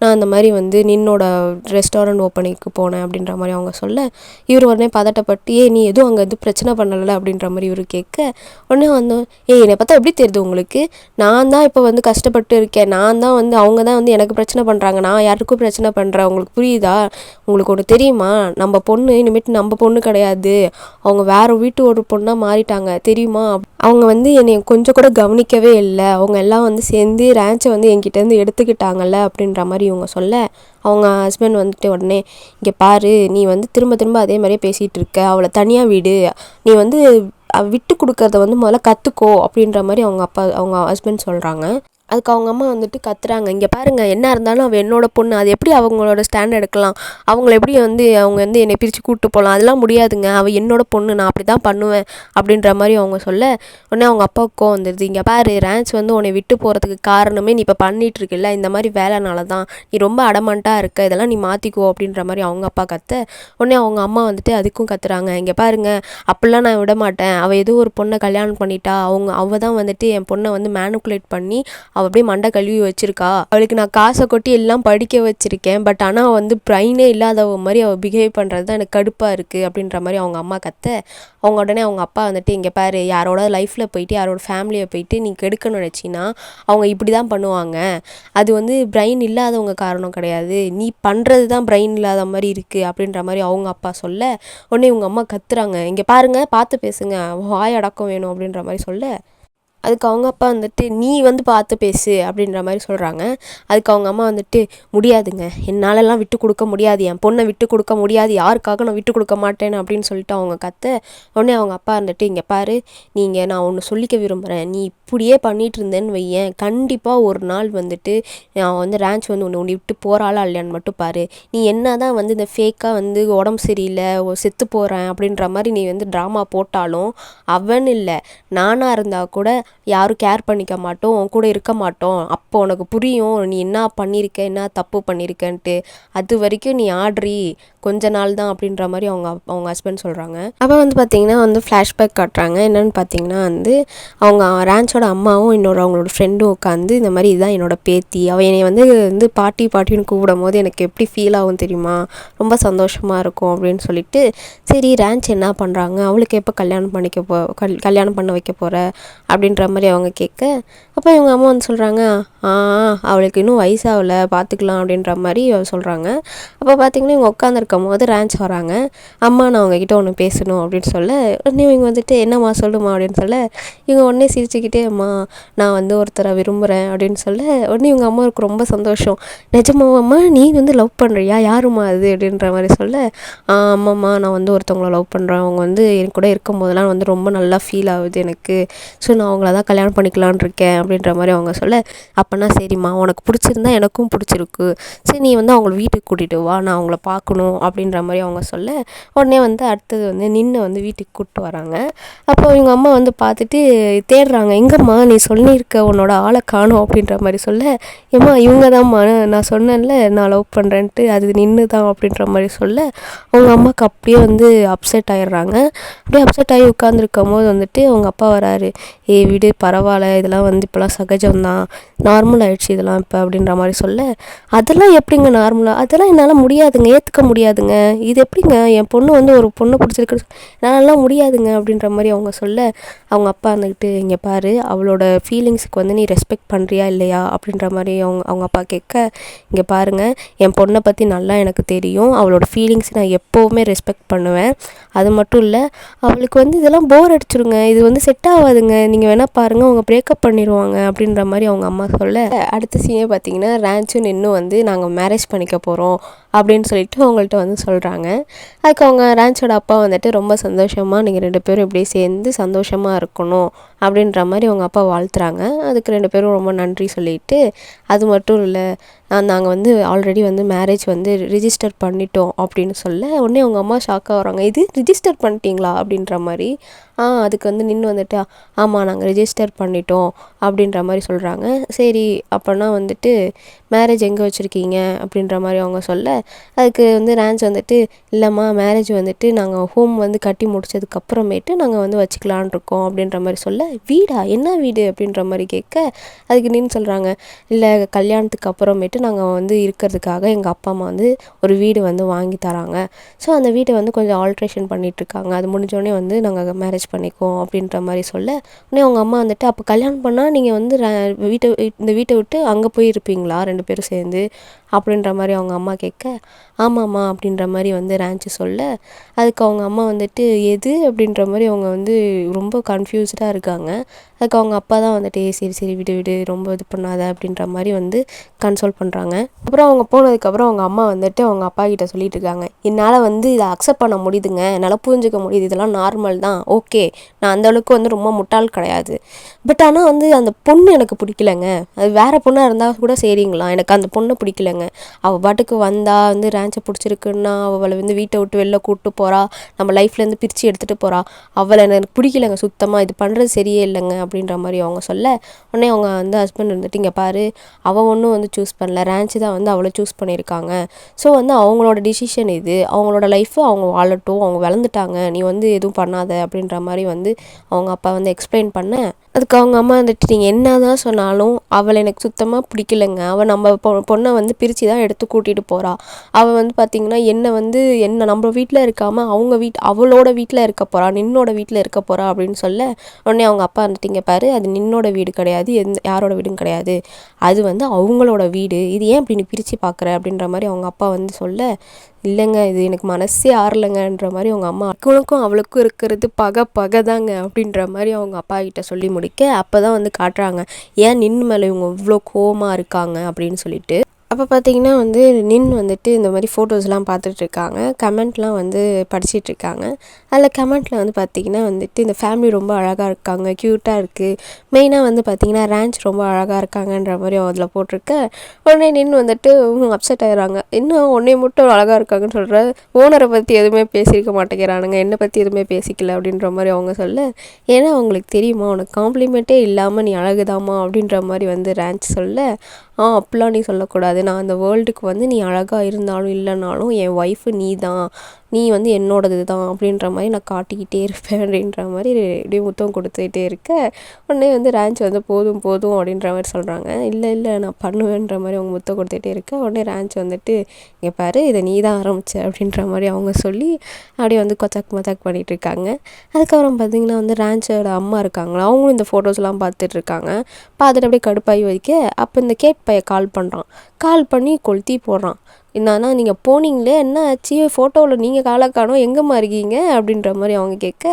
நான் அந்த மாதிரி வந்து நின்னோட ரெஸ்டாரண்ட் ஓப்பனிங்க்கு போனேன் அப்படின்ற மாதிரி அவங்க சொல்ல, இவர் உடனே பதட்டப்பட்டு நீ எதுவும் அங்கே எதுவும் பிரச்சனை பண்ணலை அப்படின்ற மாதிரி இவர் கேட்க, உடனே வந்து என்னை பார்த்தா எப்படி தெரியுது உங்களுக்கு, நான் தான் இப்போ வந்து கஷ்டப்பட்டு இருக்கேன், நான் தான் வந்து அவங்க தான் வந்து எனக்கு பிரச்சனை பண்ணுறாங்க, நான் யாருக்கும் பிரச்சனை பண்ணுறேன், உங்களுக்கு புரியுதா, உங்களுக்கு ஒன்று தெரியுமா, நம்ம பொண்ணு இனிமேட்டு நம்ம பொண்ணு கிடையாது, அவங்க வேறு வீட்டு ஒரு பொண்ணாக மாறிட்டாங்க தெரியுமா, அவங்க வந்து என்னை கொஞ்சம் கூட கவனிக்கவே இல்லை, அவங்க எல்லாம் வந்து சேர்ந்து ரேன்ச்சை வந்து என்கிட்டேருந்து எடுத்துக்கிட்டாங்கல்ல அப்படின்ற மாதிரி இவங்க சொல்ல, அவங்க ஹஸ்பண்ட் வந்துட்டு உடனே இங்கே பாரு, நீ வந்து திரும்ப திரும்ப அதே மாதிரியே பேசிகிட்டு இருக்க, அவளை தனியாக விடு, நீ வந்து விட்டு கொடுக்கறத வந்து முதல்ல கற்றுக்கோ அப்படின்ற மாதிரி அவங்க ஹஸ்பண்ட் சொல்கிறாங்க. அதுக்கு அவங்க அம்மா வந்துட்டு கத்துறாங்க, இங்கே பாருங்கள் என்ன இருந்தாலும் அவள் என்னோட பொண்ணு, அது எப்படி அவங்களோட ஸ்டாண்ட் எடுக்கலாம், அவங்கள எப்படி வந்து அவங்க வந்து என்னை பிரித்து கூப்பிட்டு போகலாம், அதெல்லாம் முடியாதுங்க, அவள் என்னோட பொண்ணு, நான் அப்படி தான் பண்ணுவேன் அப்படின்ற மாதிரி அவங்க சொல்ல, உடனே அவங்க அப்பாவுக்கு வந்துடுது, இங்கே பாரு ரேன்ச் வந்து உன்னை விட்டு போகிறதுக்கு காரணமே நீ இப்போ பண்ணிகிட்டு இருக்குல்ல இந்த மாதிரி வேலைனால தான், நீ ரொம்ப அடமண்ட்டாக இருக்க, இதெல்லாம் நீ மாற்றிக்கோ அப்படின்ற மாதிரி அவங்க அப்பா கத்த, உடனே அவங்க அம்மா வந்துட்டு அதுக்கும் கத்துறாங்க, இங்கே பாருங்கள் அப்படிலாம் நான் விட மாட்டேன், அவள் ஏதோ ஒரு பொண்ணை கல்யாணம் பண்ணிட்டா, அவள் தான் வந்துட்டு என் பொண்ணை வந்து மேனுப்புலேட் பண்ணி அவள் அப்படியே மண்டை கழுவி வச்சிருக்கா, அவளுக்கு நான் காசை கொட்டி எல்லாம் படிக்க வச்சிருக்கேன், பட் ஆனால் அவள் வந்து பிரைனே இல்லாதவ மாதிரி அவள் பிஹேவ் பண்ணுறது தான் எனக்கு கடுப்பாக இருக்குது அப்படின்ற மாதிரி அவங்க அம்மா கத்த, அவங்க உடனே அவங்க அப்பா வந்துட்டு இங்கே பாரு, யாரோட லைஃப்பில் போயிட்டு யாரோட ஃபேமிலியை போயிட்டு நீ கெடுக்கணும்னு நினச்சின்னா அவங்க இப்படி தான் பண்ணுவாங்க, அது வந்து பிரெயின் இல்லாதவங்க காரணம் கிடையாது, நீ பண்ணுறது தான் பிரெயின் இல்லாத மாதிரி இருக்குது அப்படின்ற மாதிரி அவங்க அப்பா சொல்ல, உடனே இவங்க அம்மா கத்துறாங்க, இங்கே பாருங்கள் பார்த்து பேசுங்க, வாய் அடக்கம் வேணும் அப்படின்ற மாதிரி சொல்ல, அதுக்கு அவங்க அப்பா வந்துட்டு நீ வந்து பார்த்து பேசு அப்படின்ற மாதிரி சொல்கிறாங்க. அதுக்கு அவங்க அம்மா வந்துட்டு முடியாதுங்க, என்னாலலாம் விட்டு கொடுக்க முடியாது, என் பொண்ணை விட்டு கொடுக்க முடியாது, யாருக்காக நான் விட்டு கொடுக்க மாட்டேன் அப்படின்னு சொல்லிட்டு அவங்க கத்த, உடனே அவங்க அப்பா வந்துட்டு இங்கே பாரு, நான் ஒன்று சொல்லிக்க விரும்புகிறேன், நீ இப்படியே பண்ணிகிட்டு இருந்தேன்னு வையேன், கண்டிப்பாக ஒரு நாள் வந்துட்டு நான் வந்து ரேன்ச் வந்து உன்னை விட்டு போகிறாளா இல்லையான்னு மட்டும் பாரு, நீ என்ன தான் வந்து இந்த ஃபேக்காக வந்து உடம்பு சரியில்லை செத்து போகிறேன் அப்படின்ற மாதிரி நீ வந்து ட்ராமா போட்டாலும் அவன் இல்லை நானாக இருந்தால் கூட யாரும் கேர் பண்ணிக்க மாட்டோம், உன் கூட இருக்க மாட்டோம், அப்போ உனக்கு புரியும் நீ என்ன பண்ணியிருக்க, என்ன தப்பு பண்ணியிருக்கன்ட்டு, அது வரைக்கும் நீ ஆட்ரி, கொஞ்ச நாள் தான் அப்படின்ற மாதிரி அவங்க ஹஸ்பண்ட் சொல்கிறாங்க. அப்போ வந்து பார்த்திங்கன்னா வந்து ஃப்ளாஷ்பேக் காட்டுறாங்க. என்னென்னு பார்த்தீங்கன்னா வந்து அவங்க ரேன்ச்சோட அம்மாவும் அவங்களோட ஃப்ரெண்டும் உட்காந்து இந்த மாதிரி இதுதான் என்னோட பேத்தி, அவள் என்னை வந்து பாட்டின்னு கூப்பிடும் போது எனக்கு எப்படி ஃபீல் ஆகும் தெரியுமா, ரொம்ப சந்தோஷமாக இருக்கும் அப்படின்னு சொல்லிட்டு, சரி ரேன்ச் என்ன பண்ணுறாங்க, அவளுக்கு எப்போ கல்யாணம் பண்ண வைக்க போகிற அப்படின்ற மாதிரி அவங்க கேட்க, அப்போ இவங்க அம்மா வந்து சொல்கிறாங்க, அவளுக்கு இன்னும் வயசாகலை பார்த்துக்கலாம் அப்படின்ற மாதிரி சொல்கிறாங்க. அப்போ பார்த்திங்கன்னா இவங்க உட்காந்துருக்கும் போது ரேன்ச் வராங்க. அம்மா நான் அவங்கக்கிட்ட ஒன்று பேசணும் அப்படின்னு சொல்ல, உடனே இவங்க வந்துட்டு என்னம்மா சொல்லுமா அப்படின்னு சொல்ல, இவங்க உடனே சிரிச்சுக்கிட்டே அம்மா நான் வந்து ஒருத்தரை விரும்புகிறேன் அப்படின்னு சொல்ல, உடனே இவங்க அம்மாவுக்கு ரொம்ப சந்தோஷம். நிஜமாவாம்மா நீ வந்து லவ் பண்ணுறியா, யாருமா அது அப்படின்ற மாதிரி சொல்ல, ஆமாம்மா நான் வந்து ஒருத்தவங்கள லவ் பண்ணுறேன், அவங்க வந்து என் கூட இருக்கும்போதெல்லாம் வந்து ரொம்ப நல்லா ஃபீல் ஆகுது எனக்கு, ஸோ நான் அவங்கள தான் கல்யாணம் பண்ணிக்கலான் இருக்கேன் அப்படின்ற மாதிரி அவங்க சொல்ல, அப்போனா சரிம்மா உனக்கு பிடிச்சிருந்தா எனக்கும் பிடிச்சிருக்கு, சரி நீ வந்து அவங்கள வீட்டுக்கு கூட்டிகிட்டு வா, நான் அவங்கள பார்க்கணும் அப்படின்ற மாதிரி அவங்க சொல்ல, உடனே வந்து அடுத்தது வந்து நின்று வந்து வீட்டுக்கு கூப்பிட்டு வராங்க. அப்போ இவங்க அம்மா வந்து பார்த்துட்டு தேடுறாங்க, எங்கம்மா நீ சொல்லியிருக்க உன்னோட ஆளை காணும் அப்படின்ற மாதிரி சொல்ல, ஏம்மா இவங்க தான்மா நான் சொன்னேன்ல நான் லவ் பண்ணுறேன்ட்டு, அது நின்று தான் அப்படின்ற மாதிரி சொல்ல, அவங்க அம்மாவுக்கு அப்படியே வந்து அப்செட் ஆகிடுறாங்க. அப்படியே அப்செட் ஆகி உட்காந்துருக்கும் போது வந்துட்டு அவங்க அப்பா வராரு, விடு பரவாயில்ல, இதெல்லாம் வந்து இப்போலாம் சகஜம்தான், நார்மல் ஆகிடுச்சு இதெல்லாம் இப்போ அப்படின்ற மாதிரி சொல்ல, அதெல்லாம் எப்படிங்க நார்மலாக, அதெல்லாம் என்னால் முடியாதுங்க, ஏற்றுக்க முடியாதுங்க, இது எப்படிங்க என் பொண்ணு வந்து ஒரு பொண்ணை பிடிச்சிருக்கு என்னாலலாம் முடியாதுங்க அப்படின்ற மாதிரி அவங்க சொல்ல, அவங்க அப்பா வந்துக்கிட்டு இங்கே பாரு அவளோட ஃபீலிங்ஸுக்கு வந்து நீ ரெஸ்பெக்ட் பண்ணுறியா இல்லையா அப்படின்ற மாதிரி அவங்க அப்பா கேட்க, இங்கே பாருங்கள் என் பொண்ணை பற்றி நல்லா எனக்கு தெரியும், அவளோட ஃபீலிங்ஸ் நான் எப்போவுமே ரெஸ்பெக்ட் பண்ணுவேன், அது மட்டும் இல்லை அவளுக்கு வந்து இதெல்லாம் போர் அடிச்சிருங்க, இது வந்து செட் ஆகாதுங்க, நீங்கள் வேணால் பாருங்கள் அவங்க பிரேக்கப் பண்ணிடுவாங்க அப்படின்ற மாதிரி அவங்க அம்மா சொல்ல, அடுத்த சீனே பார்த்தீங்கன்னா ரேன்ச்சும் இன்னும் வந்து நாங்கள் மேரேஜ் பண்ணிக்க போகிறோம் அப்படின்னு சொல்லிட்டு அவங்கள்ட்ட வந்து சொல்கிறாங்க. அதுக்கு அவங்க ரேன்ச்சோட அப்பா வந்துட்டு ரொம்ப சந்தோஷமாக நீங்கள் 2 பேரும் இப்படியே சேர்ந்து சந்தோஷமாக இருக்கணும் அப்படின்ற மாதிரி அவங்க அப்பா வாழ்த்துறாங்க. அதுக்கு 2 பேரும் ரொம்ப நன்றி சொல்லிட்டு, அது மட்டும் இல்லை நாங்கள் வந்து ஆல்ரெடி வந்து மேரேஜ் வந்து ரிஜிஸ்டர் பண்ணிட்டோம் அப்படின்னு சொல்ல, உடனே அவங்க அம்மா ஷாக்காக வராங்க, இது ரிஜிஸ்டர் பண்ணிட்டீங்களா அப்படின்ற மாதிரி. அதுக்கு வந்து நின்று வந்துட்டு ஆமாம் நாங்கள் ரிஜிஸ்டர் பண்ணிட்டோம் அப்படின்ற மாதிரி சொல்கிறாங்க. சரி அப்போனா வந்துட்டு மேரேஜ் எங்கே வச்சுருக்கீங்க அப்படின்ற மாதிரி அவங்க சொல்ல, அதுக்கு வந்து ரேன்ச் வந்துட்டு இல்லைம்மா மேரேஜ் வந்துட்டு நாங்கள் ஹோம் வந்து கட்டி முடிச்சதுக்கப்புறமேட்டு நாங்கள் வந்து வச்சுக்கலான் இருக்கோம் அப்படின்ற மாதிரி சொல்ல, வீடா என்ன வீடு அப்படின்ற மாதிரி கேட்க, அதுக்கு நின்று சொல்கிறாங்க, இல்லை கல்யாணத்துக்கு அப்புறமேட்டு நாங்கள் வந்து இருக்கிறதுக்காக எங்கள் அப்பா அம்மா வந்து ஒரு வீடு வந்து வாங்கி தராங்க, ஸோ அந்த வீட்டை வந்து கொஞ்சம் ஆல்ட்ரேஷன் பண்ணிகிட்ருக்காங்க, அது முடிஞ்சோடனே வந்து நாங்கள் மேரேஜ் பண்ணிக்குவோம் அப்படின்ற மாதிரி சொல்ல, உடனே அவங்க அம்மா வந்துட்டு அப்போ கல்யாணம் பண்ணால் நீங்கள் வந்து இந்த வீட்டை விட்டு அங்கே போய் இருப்பீங்களா 2 பேரும் சேர்ந்து அப்படின்ற மாதிரி அவங்க அம்மா கேட்க, ஆமாம்மா அப்படின்ற மாதிரி வந்து ரேன்ச்சு சொல்ல, அதுக்கு அவங்க அம்மா வந்துட்டு எது அப்படின்ற மாதிரி அவங்க வந்து ரொம்ப கன்ஃபியூஸ்டாக இருக்காங்க. அதுக்கு அவங்க அப்பா தான் வந்துட்டு சரி விடு ரொம்ப இது பண்ணாத அப்படின்ற மாதிரி வந்து கன்சோல் பண்ணுறாங்க. அப்புறம் அவங்க போனதுக்கப்புறம் அவங்க அம்மா வந்துட்டு அவங்க அப்பா கிட்ட சொல்லிட்டு இருக்காங்க, என்னால் வந்து இதை அக்செப்ட் பண்ண முடியுதுங்க, என்னால் புரிஞ்சுக்க முடியுது, இதெல்லாம் நார்மல் தான், ஓகே நான் அந்தளவுக்கு வந்து ரொம்ப முட்டாள் கிடையாது, பட் ஆனால் வந்து அந்த பொண்ணு எனக்கு பிடிக்கலங்க, அது வேறு பொண்ணாக இருந்தால் கூட சரிங்களா, எனக்கு அந்த பொண்ணை பிடிக்கலங்க, அவள் பாட்டுக்கு வந்தால் வந்து ரேன்ச்சை பிடிச்சிருக்குன்னா அவளை வந்து வீட்டை விட்டு வெளில கூப்பிட்டு போகிறா, நம்ம லைஃப்லேருந்து பிரித்து எடுத்துகிட்டு போகிறா, அவளை எனக்கு பிடிக்கலங்க சுத்தமாக, இது பண்ணுறது சரியே இல்லைங்க அப்படின்ற மாதிரி அவங்க சொல்ல, உடனே அவங்க வந்து ஹஸ்பண்ட் வந்துட்டு இங்கே பாரு அவள் ஒன்றும் வந்து சூஸ் பண்ணல, ரேன்ச்சு தான் வந்து அவளை சூஸ் பண்ணியிருக்காங்க, ஸோ வந்து அவங்களோட டிசிஷன் இது, அவங்களோட லைஃப்பை அவங்க வாழட்டும், அவங்க வளர்ந்துட்டாங்க, நீ வந்து எதுவும் பண்ணாத அப்படின்ற மாதிரி வந்து அவங்க அப்பா வந்து எக்ஸ்பிளைன் பண்ண, அதுக்கு அவங்க அம்மா வந்துட்டு நீங்கள் என்ன தான் சொன்னாலும் அவளை எனக்கு சுத்தமாக பிடிக்கலைங்க, அவள் நம்ம பொண்ணை வந்து பிரித்து தான் எடுத்து கூட்டிகிட்டு போகிறா, அவள் வந்து பார்த்திங்கன்னா என்ன நம்ம வீட்டில் இருக்காமல் அவளோட வீட்டில் இருக்க போகிறா, நின்னோட வீட்டில் இருக்க போகிறா அப்படின்னு சொல்ல, உடனே அவங்க அப்பா வந்துட்டு இங்கே பாரு அது நின்னோட வீடு கிடையாது, யாரோட வீடும் கிடையாது, அது வந்து அவங்களோட வீடு, இது ஏன் இப்படி நீ பிரித்து பார்க்குற அப்படின்ற மாதிரி அவங்க அப்பா வந்து சொல்ல, இல்லைங்க இது எனக்கு மனசே ஆறலைங்கன்ற மாதிரி அவங்க அம்மா, அவளுக்கும் அவளுக்கும் இருக்கிறது பகை தாங்க அப்படின்ற மாதிரி அவங்க அப்பா கிட்ட சொல்லி முடிக்க, அப்போ தான் வந்து காட்டுறாங்க ஏன் நின்று மேலே இவங்க இவ்வளோ கோவமாக இருக்காங்க அப்படின்னு சொல்லிட்டு. அப்போ பார்த்திங்கன்னா வந்து வந்துட்டு இந்த மாதிரி ஃபோட்டோஸ்லாம் பார்த்துட்ருக்காங்க, கமெண்ட்லாம் வந்து படிச்சிட்ருக்காங்க. அதில் கமெண்ட்டில் வந்து பார்த்திங்கன்னா வந்துட்டு இந்த ஃபேமிலி ரொம்ப அழகாக இருக்காங்க, க்யூட்டாக இருக்குது, மெயினாக வந்து பார்த்திங்கன்னா ரேன்ச் ரொம்ப அழகாக இருக்காங்கன்ற மாதிரி அதில் போட்டிருக்க, உடனே வந்துட்டு அப்செட் ஆகிடுறாங்க, இன்னும் உடனே மட்டும் அழகாக இருக்காங்கன்னு சொல்கிற, ஓனரை பற்றி எதுவுமே பேசியிருக்க மாட்டேங்கிறானுங்க, என்னை பற்றி எதுவுமே பேசிக்கல அப்படின்ற மாதிரி அவங்க சொல்ல, ஏன்னா அவங்களுக்கு தெரியுமா உனக்கு காம்ப்ளிமெண்ட்டே இல்லாமல் நீ அழகுதாம்மா அப்படின்ற மாதிரி வந்து ரேன்ச் சொல்ல, அப்படிலாம் நீ சொல்லக்கூடாது, நான் அந்த வேர்ல்டுக்கு வந்து நீ அழகாக இருந்தாலும் இல்லைனாலும் என் ஒய்ஃபு நீ தான், நீ வந்து என்னோடது தான் அப்படின்ற மாதிரி நான் காட்டிக்கிட்டே இருப்பேன் அப்படின்ற மாதிரி இப்படியே முத்தம் கொடுத்துக்கிட்டே இருக்க உடனே வந்து ரேஞ்ச் வந்து போதும் போதும் அப்படின்ற மாதிரி சொல்கிறாங்க. இல்லை இல்லை நான் பண்ணுவேன்ற மாதிரி அவங்க முத்தம் கொடுத்துட்டே இருக்க உடனே ரேஞ்ச் வந்துட்டு இங்கே பாரு இதை நீ தான் ஆரம்பிச்ச அப்படின்ற மாதிரி அவங்க சொல்லி அப்படியே வந்து கொச்சாக் மச்சாக் பண்ணிகிட்டு இருக்காங்க. அதுக்கப்புறம் பார்த்திங்கன்னா வந்து ரேஞ்சோட அம்மா இருக்காங்களா, அவங்களும் இந்த ஃபோட்டோஸ்லாம் பார்த்துட்டு இருக்காங்க. பார்த்துட்டு அப்படியே கடுப்பாகி வைக்க அப்போ இந்த கேட் பையன் கால் பண்ணி கொளுத்தி போடுறான். என்னன்னா நீங்கள் போனீங்களே என்ன ஆச்சு, ஃபோட்டோவில் நீங்கள் காலை காணோம், எங்கேம்மா இருக்கீங்க அப்படின்ற மாதிரி அவங்க கேட்க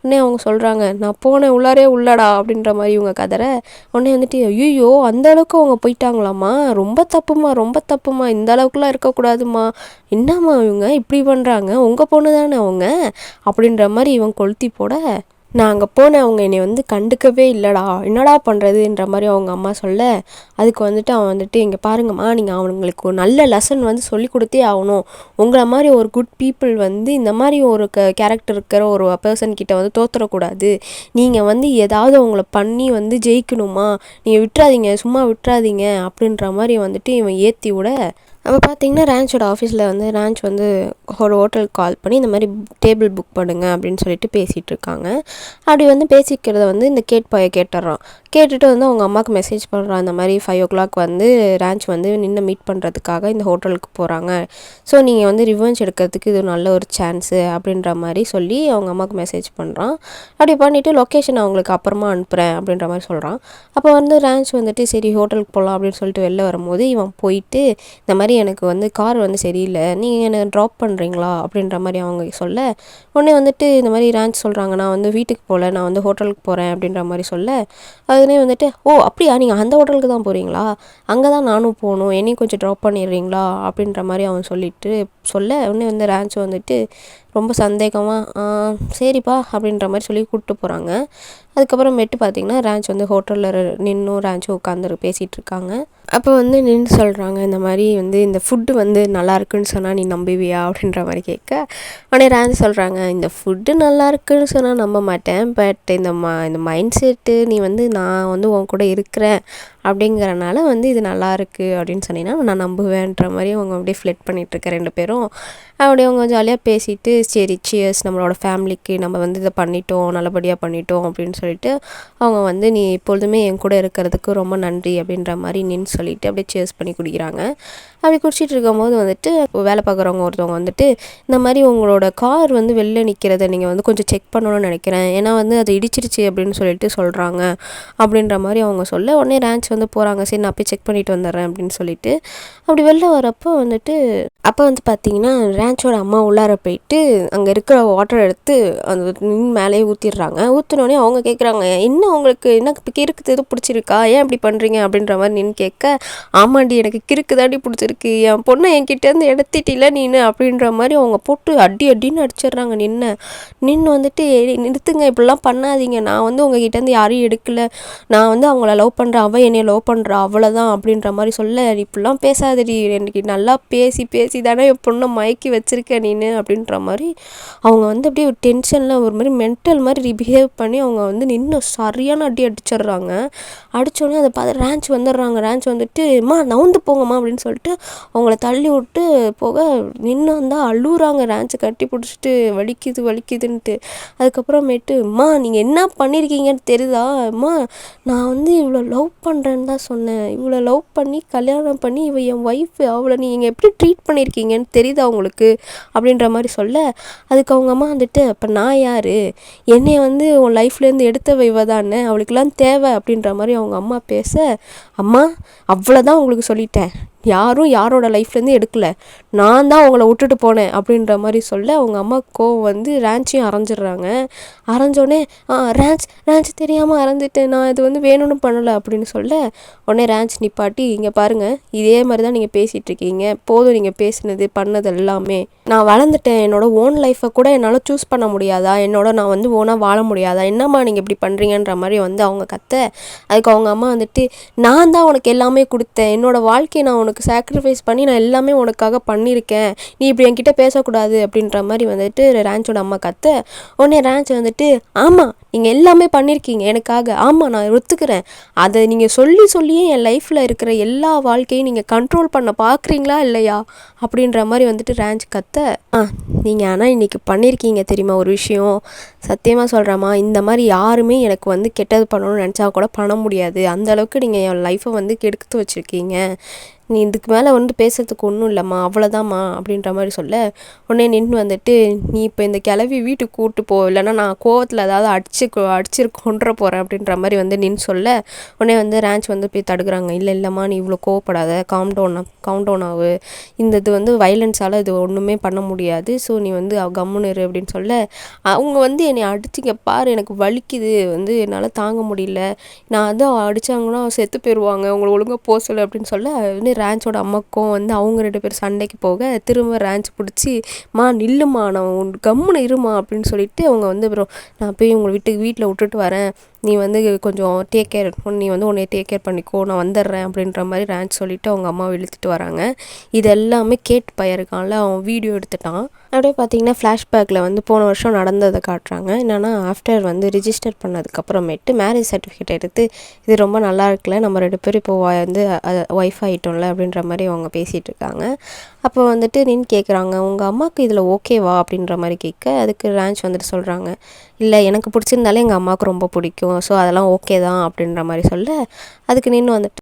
உடனே அவங்க சொல்கிறாங்க நான் போனேன் உள்ளாரே உள்ளடா அப்படின்ற மாதிரி இவங்க கதற உடனே வந்துட்டு ஐயோ அந்த அளவுக்கு அவங்க போயிட்டாங்களாம்மா, ரொம்ப தப்புமா இந்த அளவுக்குலாம் இருக்கக்கூடாதுமா, என்னம்மா இவங்க இப்படி பண்ணுறாங்க, உங்கள் பொண்ணு தானே அவங்க அப்படின்ற மாதிரி இவங்க கொளுத்தி போட நான் அங்கே போனேன், அவங்க என்னை வந்து கண்டுக்கவே இல்லைடா, என்னடா பண்ணுறதுன்ற மாதிரி அவங்க அம்மா சொல்ல அதுக்கு வந்துட்டு அவன் வந்துட்டு இங்கே பாருங்கம்மா நீங்கள் அவங்களுக்கு ஒரு நல்ல லெசன் வந்து சொல்லி கொடுத்தே ஆகணும், உங்களை மாதிரி ஒரு குட் பீப்புள் வந்து இந்த மாதிரி ஒரு கேரக்டர் இருக்கிற ஒரு பர்சன் கிட்ட வந்து தோற்றுறக்கூடாது, நீங்கள் வந்து ஏதாவது அவங்கள பண்ணி வந்து ஜெயிக்கணுமா, நீங்கள் விட்டுறாதீங்க சும்மா விட்டுறாதீங்க அப்படின்ற மாதிரி வந்துட்டு இவன் ஏற்றி விட அப்போ பார்த்தீங்கன்னா ரேஞ்சோட ஆஃபீஸில் வந்து ரேஞ்ச் வந்து ஒரு ஹோட்டலுக்கு கால் பண்ணி இந்த மாதிரி டேபிள் புக் பண்ணுங்க அப்படின்னு சொல்லிட்டு பேசிகிட்டு இருக்காங்க. அப்படி வந்து பேசிக்கிறத வந்து இந்த கேட் பாயை கேட்டுடுறான். கேட்டுட்டு வந்து அவங்க அம்மாவுக்கு மெசேஜ் பண்ணுறான், இந்த மாதிரி 5 o'clock வந்து ரேஞ்ச் வந்து நின்று மீட் பண்ணுறதுக்காக இந்த ஹோட்டலுக்கு போகிறாங்க, ஸோ நீங்கள் வந்து ரிவெஞ்ச் எடுக்கிறதுக்கு இது நல்ல ஒரு சான்ஸு அப்படின்ற மாதிரி சொல்லி அவங்க அம்மாவுக்கு மெசேஜ் பண்ணுறான். அப்படி பண்ணிவிட்டு லொக்கேஷன் அவங்களுக்கு அப்புறமா அனுப்புகிறேன் அப்படின்ற மாதிரி சொல்கிறான். அப்போ வந்து ரேஞ்ச் வந்துட்டு சரி ஹோட்டலுக்கு போகலாம் அப்படின்னு சொல்லிட்டு வெளில வரும்போது இவன் போயிட்டு இந்த மாதிரி எனக்கு வந்து கார் வந்து சரியில்லை, நீங்கள் என்னை ட்ராப் பண்ணுறீங்களா அப்படின்ற மாதிரி அவங்க சொல்ல உடனே வந்துட்டு இந்த மாதிரி ரேஞ்ச் சொல்கிறாங்க நான் வந்து வீட்டுக்கு போகல, நான் வந்து ஹோட்டலுக்கு போகிறேன் அப்படின்ற மாதிரி சொல்ல அதுனே வந்துட்டு ஓ அப்படியா நீங்கள் அந்த ஹோட்டலுக்கு தான் போகிறீங்களா, அங்கே தான் நானும் போகணும், என்னையும் கொஞ்சம் ட்ராப் பண்ணிடுறீங்களா அப்படின்ற மாதிரி அவன் சொல்ல உடனே வந்து ரேஞ்ச் வந்துட்டு ரொம்ப சந்தேகமாக சரிப்பா அப்படின்ற மாதிரி சொல்லி கூப்பிட்டு போகிறாங்க. அதுக்கப்புறமேட்டு பார்த்திங்கன்னா ரேஞ்ச் வந்து ஹோட்டலில் நின்றும் ரேஞ்சும் உட்காந்து பேசிகிட்டு இருக்காங்க. அப்போ வந்து நின்று சொல்கிறாங்க இந்த மாதிரி வந்து இந்த ஃபுட்டு வந்து நல்லா இருக்குன்னு சொன்னால் நீ நம்புவியா அப்படின்ற மாதிரி கேட்க உடனே ரேஞ்ச் சொல்கிறாங்க இந்த ஃபுட்டு நல்லா இருக்குன்னு சொன்னால் நம்ப மாட்டேன், பட் இந்த மைண்ட் செட்டு நீ வந்து நான் வந்து உன் கூட இருக்கிறேன் அப்படிங்கிறனால வந்து இது நல்லா இருக்குது அப்படின்னு சொன்னீங்கன்னா நான் நம்புவேன்ற மாதிரி அவங்க அப்படியே ஃப்ளெட் பண்ணிகிட்ருக்க 2 பேரும் அப்படியே அவங்க ஜாலியாக பேசிட்டு சரி சியர்ஸ் நம்மளோட ஃபேமிலிக்கு நம்ம வந்து இதை பண்ணிட்டோம் நல்லபடியாக பண்ணிட்டோம் அப்படின்னு சொல்லிட்டு அவங்க வந்து நீ எப்பொழுதுமே என் கூட இருக்கிறதுக்கு ரொம்ப நன்றி அப்படின்ற மாதிரி நின்று சொல்லிட்டு அப்படியே சியர்ஸ் பண்ணி குடிக்கிறாங்க. அப்படி குடிச்சிட்டு இருக்கும்போது வந்துட்டு வேலை பார்க்குறவங்க ஒருத்தவங்க வந்துட்டு இந்த மாதிரி உங்களோட கார் வந்து வெளில நிற்கிறத நீங்கள் வந்து கொஞ்சம் செக் பண்ணணும்னு நினைக்கிறேன், ஏன்னா வந்து அது இடிச்சிருச்சு அப்படின்னு சொல்லிட்டு சொல்கிறாங்க அப்படின்ற மாதிரி அவங்க சொல்ல உடனே ரேஞ்ச் வந்து போகிறாங்க, சரி நான் போய் செக் பண்ணிட்டு வந்துடுறேன் அப்படின்னு சொல்லிட்டு அப்படி வெளில வரப்போ வந்துட்டு அப்போ வந்து பார்த்தீங்கன்னா ரேஞ்சோட அம்மா உள்ளார போயிட்டு அங்கே இருக்கிற வாட்டர் எடுத்து அந்த மேலேயே ஊற்றிடுறாங்க. ஊற்றினோடனே அவங்க கேட்குறாங்க என்ன உங்களுக்கு என்ன கிறுக்கு எதுவும் பிடிச்சிருக்கா, ஏன் இப்படி பண்ணுறீங்க அப்படின்ற மாதிரி நின்று கேட்க ஆமாண்டி எனக்கு கிறுக்கு தாண்டி பிடிச்சிருக்கு, என் பொண்ணை என்கிட்டேருந்து எடுத்துட்டில நீனு அப்படின்ற மாதிரி அவங்க போட்டு அடின்னு அடிச்சிடுறாங்க. நின்று வந்துட்டு நிறுத்துங்க இப்படிலாம் பண்ணாதீங்க, நான் வந்து உங்ககிட்டேருந்து யாரையும் எடுக்கலை, நான் வந்து அவங்கள லவ் பண்ணுறேன், அவள் என்னை லவ் பண்ணுறா அவ்வளோதான் அப்படின்ற மாதிரி சொல்ல இப்படிலாம் பேசாதடி, எனக்கு நல்லா பேசி தானே என் பொண்ணை மயக்கி வச்சிருக்க நீனு அப்படின்ற மாதிரி அவங்க வந்து அப்படியே ஒரு டென்ஷனில் ஒரு மாதிரி மென்டல் மாதிரி பிஹேவ் பண்ணி அவங்க வந்து நின்று சரியான அடிச்சிடுறாங்க. அடித்தோடனே அதை பார்த்து ரேஞ்ச் வந்துடுறாங்க. ரேஞ்ச் வந்துட்டு அம்மா நவுந்து போங்கம்மா அப்படின்னு சொல்லிட்டு அவங்கள தள்ளி விட்டு போக நின்று வந்தால் அழுகுறாங்க. ரேஞ்சை கட்டி பிடிச்சிட்டு வலிக்குதுன்ட்டு அதுக்கப்புறமேட்டு அம்மா நீங்கள் என்ன பண்ணியிருக்கீங்கன்னு தெரியுதா, அம்மா நான் வந்து இவ்வளோ லவ் பண்ணுறேன்னு தான் சொன்னேன், இவ்வளோ லவ் பண்ணி கல்யாணம் பண்ணி இவள் என் ஒய்ஃபு, அவளை நீங்கள் எப்படி ட்ரீட் பண்ணியிருக்கீங்கன்னு தெரியுதா உங்களுக்கு அப்படின்ற மாதிரி சொல்ல அதுக்கு அவங்க அம்மா வந்துட்டு அப்போ நான் யார், என்னைய வந்து உன் லைஃப்லேருந்து எடுத்தவ இவ தானே, அவளுக்கெல்லாம் தேவை அப்படின்ற மாதிரி அவங்க அம்மா பேச அம்மா அவ்வளோதான் உங்களுக்கு சொல்லிட்டேன், யாரும் யாரோட லைஃப்லேருந்து எடுக்கலை, நான் தான் அவங்கள விட்டுட்டு போனேன் அப்படின்ற மாதிரி சொல்ல அவங்க அம்மா கோவம் வந்து ரேஞ்சையும் அரைஞ்சிடுறாங்க. அரைஞ்சோடனே ரேஞ்ச் தெரியாமல் அரைஞ்சிட்டேன், நான் இது வந்து வேணும்னு பண்ணலை அப்படின்னு சொல்ல உடனே ரேஞ்ச் நிப்பாட்டி இங்கே பாருங்கள் இதே மாதிரி தான் நீங்கள் பேசிகிட்ருக்கீங்க, போதும் நீங்கள் பேசினது பண்ணது எல்லாமே, நான் வளர்ந்துட்டேன், என்னோட ஓன் லைஃப்பை கூட என்னால் சூஸ் பண்ண முடியாதா, நான் வந்து ஓனாக வாழ முடியாதா, என்னம்மா நீங்கள் இப்படி பண்ணுறீங்கன்ற மாதிரி வந்து அவங்க கத்த அதுக்கு அவங்க அம்மா வந்துட்டு நான் தான் உனக்கு எல்லாமே கொடுத்தேன், என்னோடய வாழ்க்கையை நான் உனக்கு உனக்கு சாக்ரிஃபைஸ் பண்ணி நான் எல்லாமே உனக்காக பண்ணியிருக்கேன், நீ இப்படி என்கிட்ட பேசக்கூடாது அப்படின்ற மாதிரி வந்துட்டு ரான்ச்சோட அம்மா கத்த, உடனே ரான்ச் வந்துட்டு ஆமாம் நீங்கள் எல்லாமே பண்ணியிருக்கீங்க எனக்காக, ஆமாம் நான் ஒத்துக்கிறேன், அதை நீங்கள் சொல்லியே என் லைஃப்பில் இருக்கிற எல்லா வாழ்க்கையும் நீங்கள் கண்ட்ரோல் பண்ண பார்க்குறீங்களா இல்லையா அப்படின்ற மாதிரி வந்துட்டு ரான்ச் கத்த, நீங்கள் ஆனால் இன்றைக்கி பண்ணியிருக்கீங்க தெரியுமா ஒரு விஷயம், சத்தியமாக சொல்கிறேம்மா, இந்த மாதிரி யாருமே எனக்கு வந்து கெட்டது பண்ணணும்னு நினச்சா கூட பண்ண முடியாது, அந்தளவுக்கு நீங்கள் என் லைஃப்பை வந்து கெடுத்து வச்சுருக்கீங்க, நீ இதுக்கு மேலே வந்து பேசுறதுக்கு ஒன்றும் இல்லைம்மா அவ்வளோதாம்மா அப்படின்ற மாதிரி சொல்ல, உடனே நின்று வந்துட்டு நீ இப்போ இந்த கிளவி வீட்டுக்கு கூப்பிட்டு போ, இல்லைன்னா நான் கோவத்தில் ஏதாவது அடிச்சு கொன்ற போகிறேன் அப்படின்ற மாதிரி வந்து நின்று சொல்ல, உடனே வந்து ரான்ச் வந்து போய் தடுக்கிறாங்க, இல்லைம்மா நீ இவ்வளோ கோவப்படாத, காம் டவுன் ஆகு, இந்த இது வந்து வைலன்ஸால் இது ஒன்றுமே பண்ண முடியாது, ஸோ நீ வந்து கம்முன்னு இரு அப்படின்னு சொல்ல, அவங்க வந்து என்னை அடிச்சிங்க பாரு எனக்கு வலிக்குது வந்து என்னால் தாங்க முடியல, நான் வந்து அடித்தாங்கன்னா செத்து போயிடுவாங்க உங்களை ஒழுங்காக போக சொல்லு அப்படின்னு சொல்ல, வந்து ரான்ச்சோட அம்மாக்கும் வந்து அவங்க 2 பேரும் சண்டைக்கு போக திரும்ப ரான்ச் பிடிச்சி நில்லுமா நான் கம்முன்னு இருமா அப்படின்னு சொல்லிட்டு அவங்க வந்து அப்புறம் நான் போய் உங்களை வீட்டில் விட்டுட்டு வரேன், நீ வந்து கொஞ்சம் நீ வந்து உன்னை டேக் கேர் பண்ணிக்கோ, நான் வந்துடுறேன் அப்படின்ற மாதிரி ரான்ச் சொல்லிவிட்டு அவங்க அம்மாவை இழுத்துட்டு வராங்க. இது எல்லாமே கேட் பையன் அவன் வீடியோ எடுத்துட்டான். அப்படியே பார்த்தீங்கன்னா ஃப்ளாஷ்பேக்கில் வந்து போன வருஷம் நடந்ததை காட்டுறாங்க. என்னென்னா ஆஃப்டர் வந்து ரிஜிஸ்டர் பண்ணதுக்கப்புறமேட்டு மேரேஜ் சர்டிஃபிகேட் எடுத்து இது ரொம்ப நல்லா இருக்குல்ல, நம்ம 2 பேரும் இப்போ வந்து ஒய்ஃப் ஆகிட்டோம்ல அப்படின்ற மாதிரி அவங்க பேசிகிட்டு இருக்காங்க. அப்போ வந்துட்டு நின்று கேட்குறாங்க, உங்கள் அம்மாவுக்கு இதில் ஓகேவா அப்படின்ற மாதிரி கேட்க, அதுக்கு ரான்ச் வந்துட்டு சொல்கிறாங்க, இல்லை எனக்கு பிடிச்சிருந்தாலே எங்கள் அம்மாவுக்கு ரொம்ப பிடிக்கும், ஸோ அதெல்லாம் ஓகே தான் அப்படின்ற மாதிரி சொல்ல, அதுக்கு நின்று வந்துட்டு